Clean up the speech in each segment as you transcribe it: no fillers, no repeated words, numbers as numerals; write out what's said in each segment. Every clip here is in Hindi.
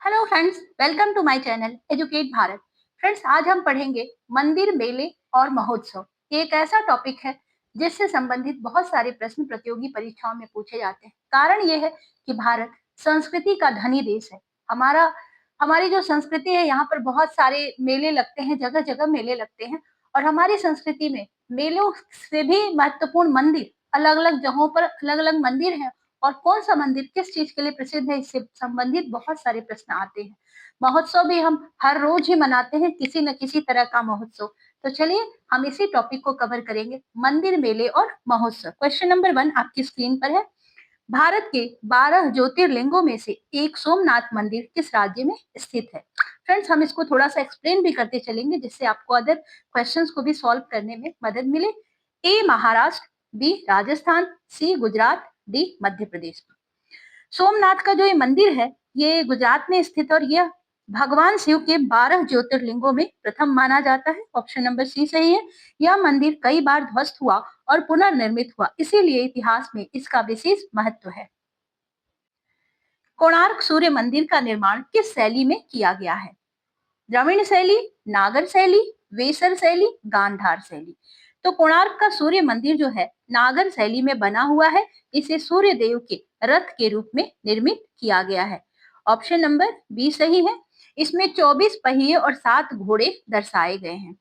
Hello friends, welcome to my channel educate Bharat. Friends, आज हम पढ़ेंगे मंदिर, मेले और महोत्सव। ये एक ऐसा टॉपिक है जिससे संबंधित बहुत सारे प्रश्न प्रतियोगी परीक्षाओं में पूछे जाते हैं। कारण ये है कि भारत संस्कृति का धनी देश है। हमारा हमारी जो संस्कृति है, यहाँ पर बहुत सारे मेले लगते हैं, जगह जगह मेले लगते हैं। और हमारी संस्कृति में मेलों से भी महत्वपूर्ण मंदिर, अलग अलग जगहों पर अलग अलग मंदिर हैं। और कौन सा मंदिर किस चीज के लिए प्रसिद्ध है, इससे संबंधित बहुत सारे प्रश्न आते हैं। महोत्सव भी हम हर रोज ही मनाते हैं, किसी न किसी तरह का महोत्सव। तो चलिए हम इसी टॉपिक को कवर करेंगे, मंदिर, मेले और महोत्सव। क्वेश्चन नंबर 1 आपकी स्क्रीन पर है। भारत के 12 ज्योतिर्लिंगों में से एक सोमनाथ मंदिर किस राज्य में स्थित है? फ्रेंड्स, हम इसको थोड़ा सा एक्सप्लेन भी करते चलेंगे, जिससे आपको अदर क्वेश्चंस को भी सॉल्व करने में मदद मिले। ए महाराष्ट्र, बी राजस्थान, सी गुजरात, डी मध्य प्रदेश। सोमनाथ का जो ये मंदिर है, ये गुजरात में स्थित और यह भगवान शिव के 12 ज्योतिर्लिंगों में प्रथम माना जाता है। ऑप्शन नंबर सी सही है। यह मंदिर कई बार ध्वस्त हुआ और पुनर्निर्मित हुआ, इसीलिए इतिहास में इसका विशेष महत्व है। कोणार्क सूर्य मंदिर का निर्माण किस शैली में किया गया है? द्रविड़ शैली, नागर शैली, वेसर शैली, गांधार शैली। तो कोणार्क का सूर्य मंदिर जो है, नागर शैली में बना हुआ है। इसे सूर्य देव के रथ के रूप में निर्मित किया गया है। ऑप्शन नंबर बी सही है। इसमें 24 पहिए और 7 घोड़े दर्शाए गए हैं।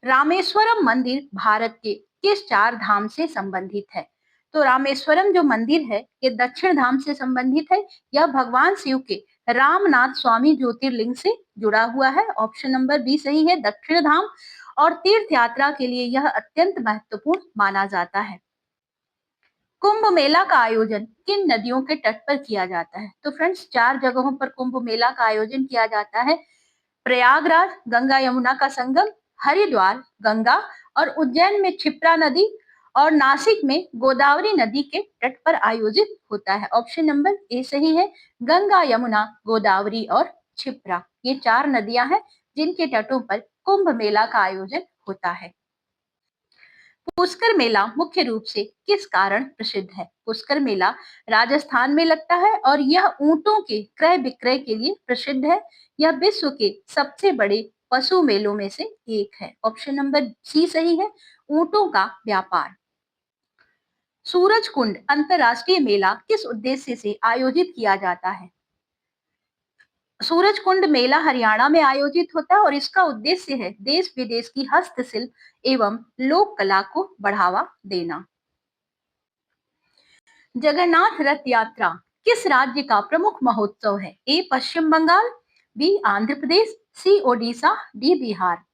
रामेश्वरम मंदिर भारत के किस 4 धाम से संबंधित है? तो रामेश्वरम जो मंदिर है, ये दक्षिण धाम से संबंधित है। यह भगवान शिव के रामनाथ स्वामी ज्योतिर्लिंग से जुड़ा हुआ है। ऑप्शन नंबर बी सही है, दक्षिण धाम। और तीर्थ यात्रा के लिए यह अत्यंत महत्वपूर्ण माना जाता है। कुंभ मेला का आयोजन किन नदियों के तट पर किया जाता है? तो फ्रेंड्स, 4 जगहों पर कुंभ मेला का आयोजन किया जाता है। प्रयागराज, गंगा यमुना का संगम, हरिद्वार, गंगा और उज्जैन में क्षिप्रा नदी, और नासिक में गोदावरी नदी के तट पर आयोजित होता है। ऑप्शन नंबर ए सही है, गंगा, यमुना, गोदावरी और क्षिप्रा। ये 4 नदियां हैं जिनके तटों पर कुंभ मेला का आयोजन होता है। पुष्कर मेला मुख्य रूप से किस कारण प्रसिद्ध है? पुष्कर मेला राजस्थान में लगता है और यह ऊंटों के क्रय विक्रय के लिए प्रसिद्ध है। यह विश्व के सबसे बड़े पशु मेलों में से एक है। ऑप्शन नंबर सी सही है, ऊंटों का व्यापार। सूरज कुंड अंतरराष्ट्रीय मेला किस उद्देश्य से आयोजित किया जाता है? सूरज कुंड मेला हरियाणा में आयोजित होता है और इसका उद्देश्य है देश विदेश की हस्तशिल्प एवं लोक कला को बढ़ावा देना। जगन्नाथ रथ यात्रा किस राज्य का प्रमुख महोत्सव है? ए पश्चिम बंगाल, बी आंध्र प्रदेश, सी ओडिशा, डी बिहार।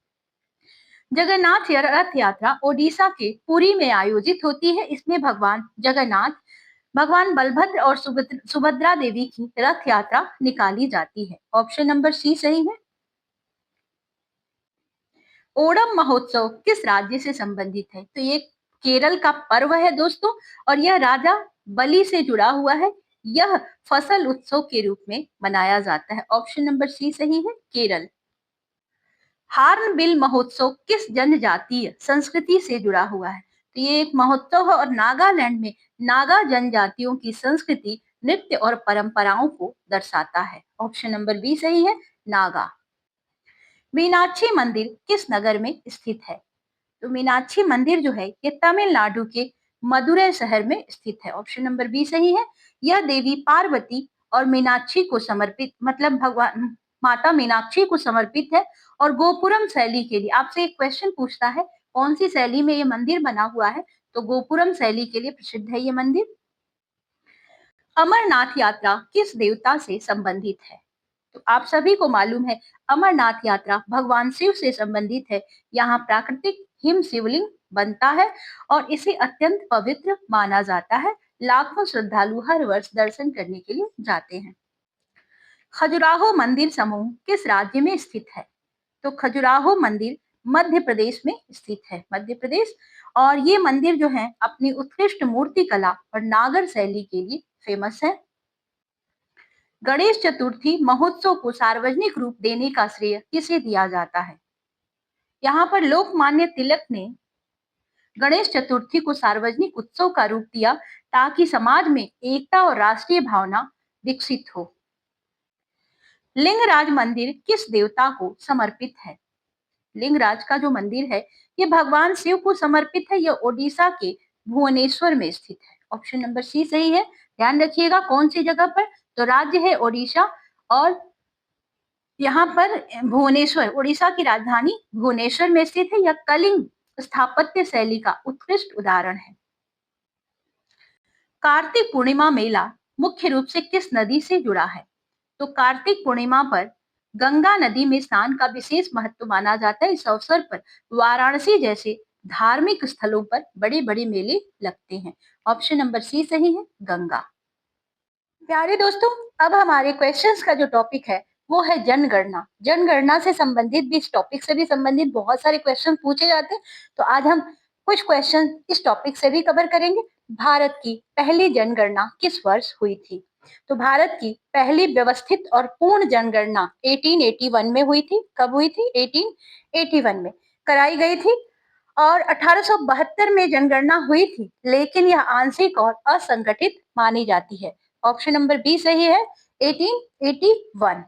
जगन्नाथ रथ यात्रा ओडिशा के पुरी में आयोजित होती है। इसमें भगवान जगन्नाथ, भगवान बलभद्र और सुभद्रा देवी की रथ यात्रा निकाली जाती है। ऑप्शन नंबर सी सही है। ओणम महोत्सव किस राज्य से संबंधित है? तो ये केरल का पर्व है दोस्तों, और यह राजा बलि से जुड़ा हुआ है। यह फसल उत्सव के रूप में मनाया जाता है। ऑप्शन नंबर सी सही है, केरल। हार्नबिल महोत्सव किस जनजातीय संस्कृति से जुड़ा हुआ है? तो ये एक महोत्सव है और नागालैंड में नागा जनजातियों की संस्कृति, नृत्य और परंपराओं को दर्शाता है। ऑप्शन नंबर बी सही है, नागा। मीनाक्षी मंदिर किस नगर में स्थित है? तो मीनाक्षी मंदिर जो है, ये तमिलनाडु के मदुरै शहर में स्थित है। ऑप्शन नंबर बी सही है। यह देवी पार्वती और मीनाक्षी को समर्पित, मतलब भगवान माता मीनाक्षी को समर्पित है। और गोपुरम शैली के लिए आपसे एक क्वेश्चन पूछता है, कौन सी शैली में ये मंदिर बना हुआ है? तो गोपुरम शैली के लिए प्रसिद्ध है ये मंदिर। अमरनाथ यात्रा किस देवता से संबंधित है? तो आप सभी को मालूम है, अमरनाथ यात्रा भगवान शिव से संबंधित है। यहाँ प्राकृतिक हिम शिवलिंग बनता है और इसे अत्यंत पवित्र माना जाता है। लाखों श्रद्धालु हर वर्ष दर्शन करने के लिए जाते हैं। खजुराहो मंदिर समूह किस राज्य में स्थित है? तो खजुराहो मंदिर मध्य प्रदेश में स्थित है, मध्य प्रदेश। और ये मंदिर जो है, अपनी उत्कृष्ट मूर्ति कला और नागर शैली के लिए फेमस है। गणेश चतुर्थी महोत्सव को सार्वजनिक रूप देने का श्रेय किसे दिया जाता है? यहाँ पर लोकमान्य तिलक ने गणेश चतुर्थी को सार्वजनिक उत्सव का रूप दिया, ताकि समाज में एकता और राष्ट्रीय भावना विकसित हो। लिंगराज मंदिर किस देवता को समर्पित है? लिंगराज का जो मंदिर है ये भगवान शिव को समर्पित है। यह ओडिशा के भुवनेश्वर में स्थित है। ऑप्शन नंबर सी सही है। ध्यान रखिएगा कौन सी जगह पर, तो राज्य है ओडिशा और यहाँ पर भुवनेश्वर, उड़ीसा की राजधानी भुवनेश्वर में स्थित है। यह कलिंग स्थापत्य शैली का उत्कृष्ट उदाहरण है। कार्तिक पूर्णिमा मेला मुख्य रूप से किस नदी से जुड़ा है? तो कार्तिक पूर्णिमा पर गंगा नदी में स्नान का विशेष महत्व माना जाता है। इस अवसर पर वाराणसी जैसे धार्मिक स्थलों पर बड़े बड़े मेले लगते हैं। ऑप्शन नंबर सी सही है, गंगा। प्यारे दोस्तों, अब हमारे क्वेश्चंस का जो टॉपिक है वो है जनगणना। जनगणना से संबंधित भी, इस टॉपिक से भी संबंधित बहुत सारे क्वेश्चन पूछे जाते हैं, तो आज हम कुछ क्वेश्चन इस टॉपिक से भी कवर करेंगे। भारत की पहली जनगणना किस वर्ष हुई थी? तो भारत की पहली व्यवस्थित और पूर्ण जनगणना 1881 में हुई थी। कब हुई थी? 1881 में कराई गई थी। और 1872 में जनगणना हुई थी, लेकिन यह आंशिक और असंगठित मानी जाती है। ऑप्शन नंबर बी सही है, 1881।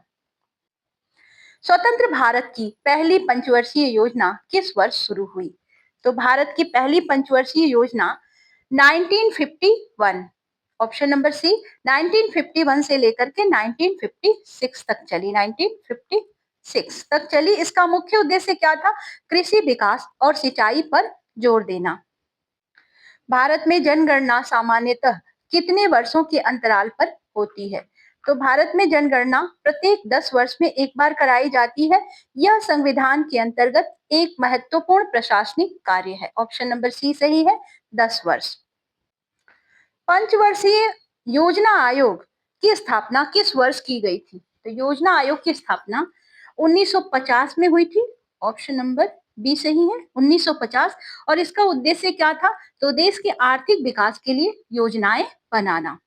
स्वतंत्र भारत की पहली पंचवर्षीय योजना किस वर्ष शुरू हुई? तो भारत की पहली पंचवर्षीय योजना 1951, ऑप्शन नंबर सी, 1951 से लेकर के 1956 तक चली। 1956 तक चली। इसका मुख्य उद्देश्य क्या था? कृषि विकास और सिंचाई पर जोर देना। भारत में जनगणना सामान्यतः कितने वर्षों के अंतराल पर होती है? तो भारत में जनगणना प्रत्येक 10 वर्ष में एक बार कराई जाती है। यह संविधान के अंतर्गत एक महत्वपूर्ण प्रशासनिक कार्य है। ऑप्शन नंबर सी सही है, 10 वर्ष। पंचवर्षीय योजना आयोग की स्थापना किस वर्ष की गई थी? तो योजना आयोग की स्थापना 1950 में हुई थी। ऑप्शन नंबर बी सही है, 1950। और इसका उद्देश्य क्या था? तो देश के आर्थिक विकास के लिए योजनाएं बनाना।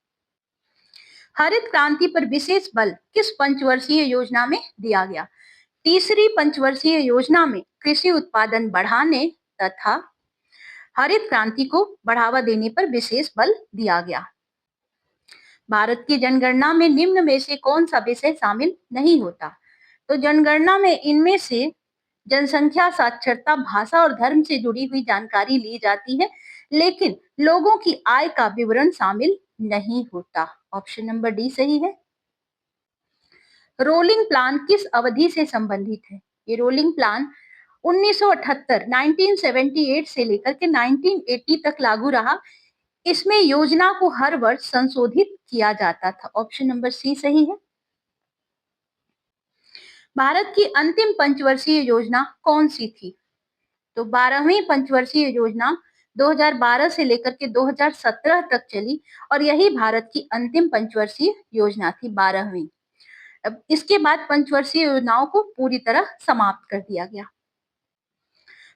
हरित क्रांति पर विशेष बल किस पंचवर्षीय योजना में दिया गया? तीसरी पंचवर्षीय योजना में कृषि उत्पादन बढ़ाने तथा हरित क्रांति को बढ़ावा देने पर विशेष बल दिया गया। भारत की जनगणना में निम्न में से कौन सा विषय शामिल नहीं होता? तो जनगणना में इनमें से जनसंख्या, साक्षरता, भाषा और धर्म से जुड़ी हुई जानकारी ली जाती है, लेकिन लोगों की आय का विवरण शामिल नहीं होता। ऑप्शन नंबर डी सही है। रोलिंग प्लान किस अवधि से संबंधित है? ये रोलिंग प्लान 1978 1978 से लेकर के 1980 तक लागू रहा। इसमें योजना को हर वर्ष संशोधित किया जाता था। ऑप्शन नंबर सी सही है। भारत की अंतिम पंचवर्षीय योजना कौन सी थी? तो 12वीं पंचवर्षीय योजना 2012 से लेकर के 2017 तक चली और यही भारत की अंतिम पंचवर्षीय योजना थी, 12वीं। अब इसके बाद पंचवर्षीय योजनाओं को पूरी तरह समाप्त कर दिया गया।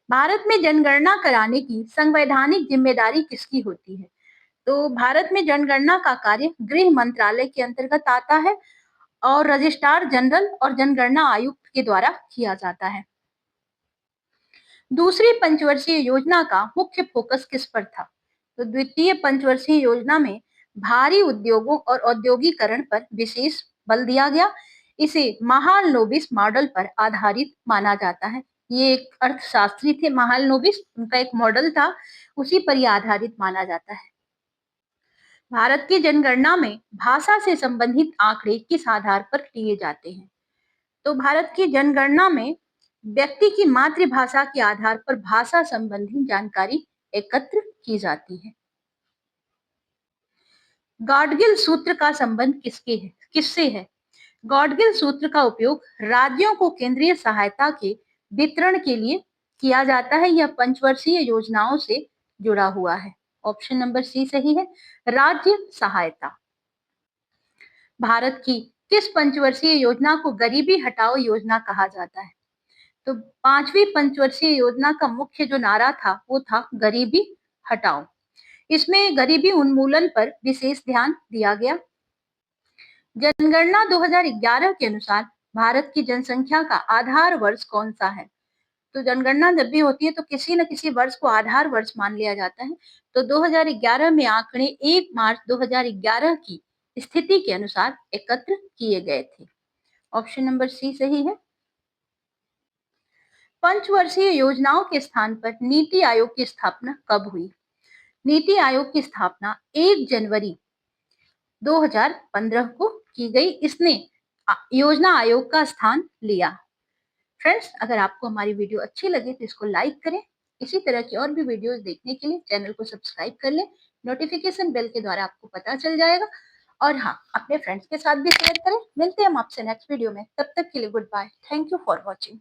भारत में जनगणना कराने की संवैधानिक जिम्मेदारी किसकी होती है? तो भारत में जनगणना का कार्य गृह मंत्रालय के अंतर्गत आता है और रजिस्ट्रार जनरल और जनगणना आयुक्त के द्वारा किया जाता है। दूसरी पंचवर्षीय योजना का मुख्य फोकस किस पर था? तो द्वितीय पंचवर्षीय योजना में भारी उद्योगों और औद्योगिकरण पर विशेष बल दिया गया। इसे महालनोबिस मॉडल पर आधारित माना जाता है। ये एक अर्थशास्त्री थे महालनोबिस, उनका एक मॉडल था, उसी पर यह आधारित माना जाता है। भारत की जनगणना में भाषा से संबंधित आंकड़े किस आधार पर लिए जाते हैं? तो भारत की जनगणना में व्यक्ति की मातृभाषा के आधार पर भाषा संबंधी जानकारी एकत्र की जाती है। गॉडगिल सूत्र का संबंध किससे है? गॉडगिल सूत्र का उपयोग राज्यों को केंद्रीय सहायता के वितरण के लिए किया जाता है। यह पंचवर्षीय योजनाओं से जुड़ा हुआ है। ऑप्शन नंबर सी सही है, राज्य सहायता। भारत की किस पंचवर्षीय योजना को गरीबी हटाओ योजना कहा जाता है? तो 5वीं पंचवर्षीय योजना का मुख्य जो नारा था वो था गरीबी हटाओ। इसमें गरीबी उन्मूलन पर विशेष ध्यान दिया गया। जनगणना 2011 के अनुसार भारत की जनसंख्या का आधार वर्ष कौन सा है? तो जनगणना जब भी होती है तो किसी न किसी वर्ष को आधार वर्ष मान लिया जाता है। तो 2011 में आंकड़े 1 मार्च 2011 की स्थिति के अनुसार एकत्र किए गए थे। ऑप्शन नंबर सी सही है। पंचवर्षीय योजनाओं के स्थान पर नीति आयोग की स्थापना कब हुई? नीति आयोग की स्थापना 1 जनवरी 2015 को की गई। इसने योजना आयोग का स्थान लिया। फ्रेंड्स, अगर आपको हमारी वीडियो अच्छी लगे तो इसको लाइक करें। इसी तरह की और भी वीडियोस देखने के लिए चैनल को सब्सक्राइब कर लें। नोटिफिकेशन बेल के द्वारा आपको पता चल जाएगा। और हाँ, अपने फ्रेंड्स के साथ भी शेयर करें। मिलते हैं हम आपसे नेक्स्ट वीडियो में। तब तक के लिए goodbye. Thank you for watching.